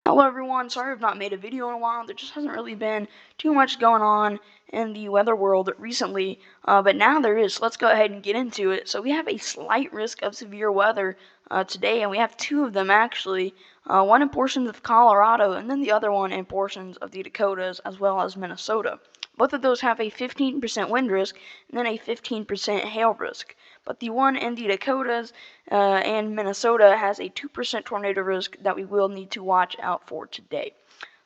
Hello everyone, sorry I've not made a video in a while. There just hasn't really been too much going on in the weather world recently, but now there is. Let's go ahead and get into it. So we have a slight risk of severe weather today, and we have two of them actually. One in portions of Colorado, and then the other one in portions of the Dakotas as well as Minnesota. Both of those have a 15% wind risk and then a 15% hail risk. But the one in the Dakotas and Minnesota has a 2% tornado risk that we will need to watch out for today.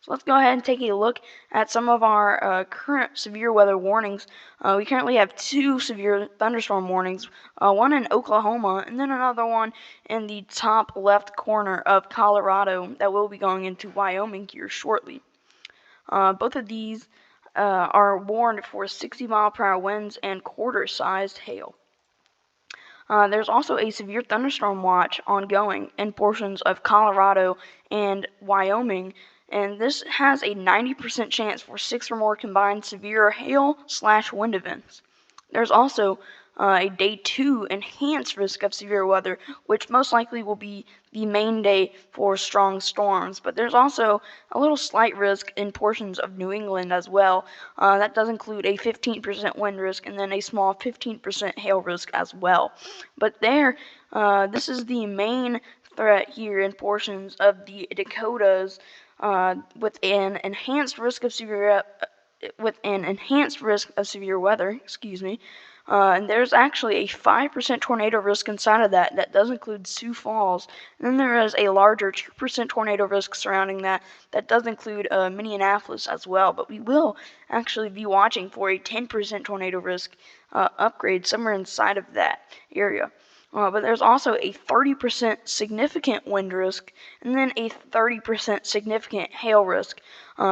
So let's go ahead and take a look at some of our current severe weather warnings. We currently have two severe thunderstorm warnings, one in Oklahoma and then another one in the top left corner of Colorado that will be going into Wyoming here shortly. Both of these are warned for 60-mile-per-hour winds and quarter-sized hail. There's also a severe thunderstorm watch ongoing in portions of Colorado and Wyoming, and this has a 90% chance for 6 or more combined severe hail/wind events. There's also a day 2 enhanced risk of severe weather, which most likely will be the main day for strong storms. But there's also a little slight risk in portions of New England as well. That does include a 15% wind risk and then a small 15% hail risk as well. But this is the main threat here in portions of the Dakotas with an enhanced risk of severe weather, and there's actually a 5% tornado risk inside of that. That does include Sioux Falls. And then there is a larger 2% tornado risk surrounding that. That does include Minneapolis as well. But we will actually be watching for a 10% tornado risk upgrade somewhere inside of that area. But there's also a 30% significant wind risk and then a 30% significant hail risk.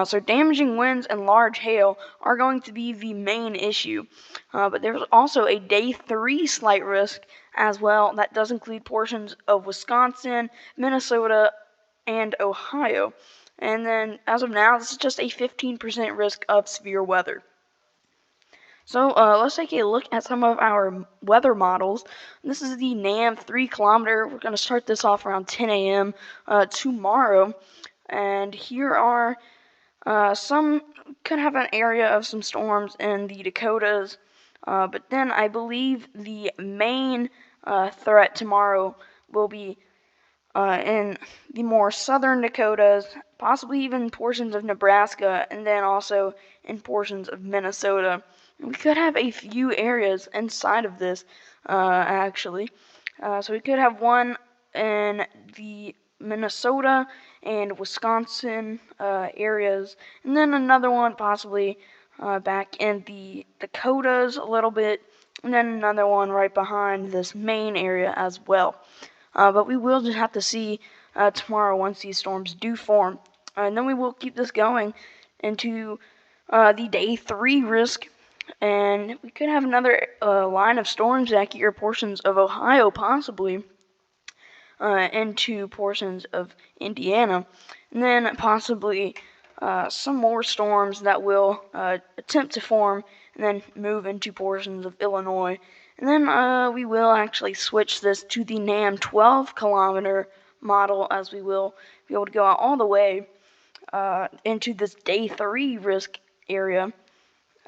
So damaging winds and large hail are going to be the main issue. But there's also a day 3 slight risk as well. That does include portions of Wisconsin, Minnesota, and Ohio. And then as of now, this is just a 15% risk of severe weather. So let's take a look at some of our weather models. This is the NAM 3 kilometer. We're going to start this off around 10 a.m. Tomorrow. And here are some, could have an area of some storms in the Dakotas. But then I believe the main threat tomorrow will be in the more southern Dakotas, possibly even portions of Nebraska, and then also in portions of Minnesota. We could have a few areas inside of this, actually. So we could have one in the Minnesota and Wisconsin areas, and then another one possibly back in the Dakotas a little bit, and then another one right behind this main area as well. But we will just have to see tomorrow once these storms do form. And then we will keep this going into the day 3 risk. And we could have another line of storms back here, portions of Ohio possibly, into portions of Indiana. And then possibly some more storms that will attempt to form and then move into portions of Illinois. And then we will actually switch this to the NAM 12 kilometer model, as we will be able to go out all the way into this day 3 risk area.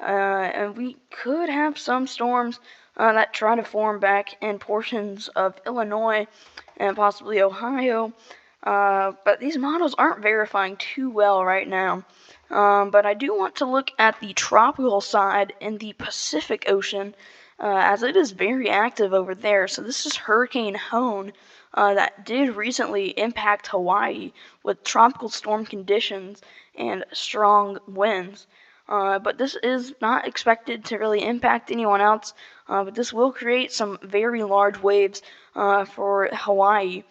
And we could have some storms that try to form back in portions of Illinois and possibly Ohio. But these models aren't verifying too well right now. But I do want to look at the tropical side in the Pacific Ocean, as it is very active over there. So this is Hurricane Hone that did recently impact Hawaii with tropical storm conditions and strong winds. But this is not expected to really impact anyone else, but this will create some very large waves for Hawaii.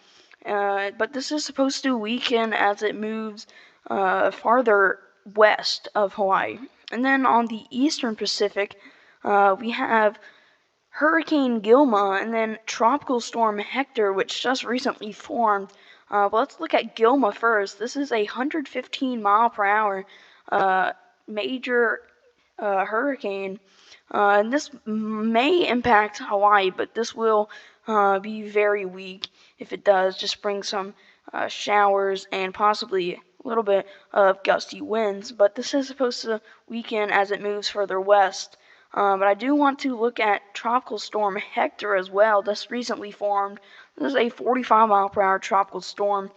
But this is supposed to weaken as it moves farther west of Hawaii. And then on the eastern Pacific, we have Hurricane Gilma and then Tropical Storm Hector, which just recently formed. But let's look at Gilma first. This is a 115 mile per hour major hurricane, and this may impact Hawaii, but this will be very weak if it does. Just bring some showers and possibly little bit of gusty winds, but this is supposed to weaken as it moves further west. But I do want to look at Tropical Storm Hector as well. This recently formed. This is a 45 mile per hour tropical storm.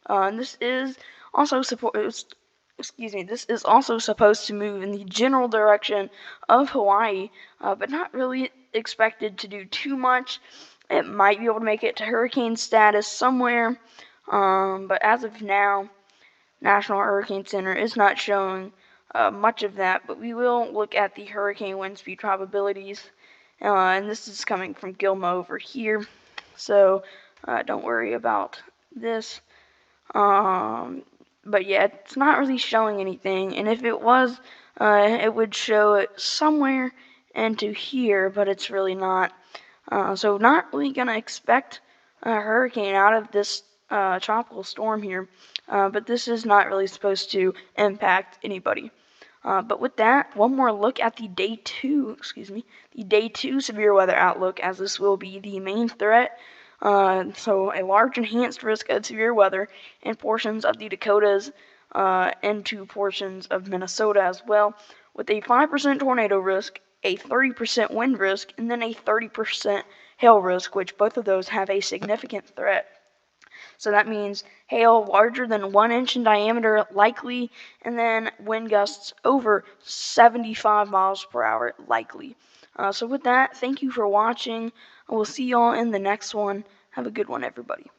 And this is also this is also supposed to move in the general direction of Hawaii, but not really expected to do too much. It might be able to make it to hurricane status somewhere, but as of now, National Hurricane Center is not showing much of that. But we will look at the hurricane wind speed probabilities, and this is coming from Gilmo over here, so don't worry about this. But yeah, it's not really showing anything, and if it was, it would show it somewhere into here, but it's really not. So not really gonna expect a hurricane out of this tropical storm here, but this is not really supposed to impact anybody. But with that, one more look at the day two severe weather outlook, as this will be the main threat. So a large enhanced risk of severe weather in portions of the Dakotas into portions of Minnesota as well, with a 5% tornado risk, a 30% wind risk, and then a 30% hail risk, which both of those have a significant threat. So that means hail larger than 1 inch in diameter likely, and then wind gusts over 75 miles per hour likely. So with that, thank you for watching. We'll see y'all in the next one. Have a good one, everybody.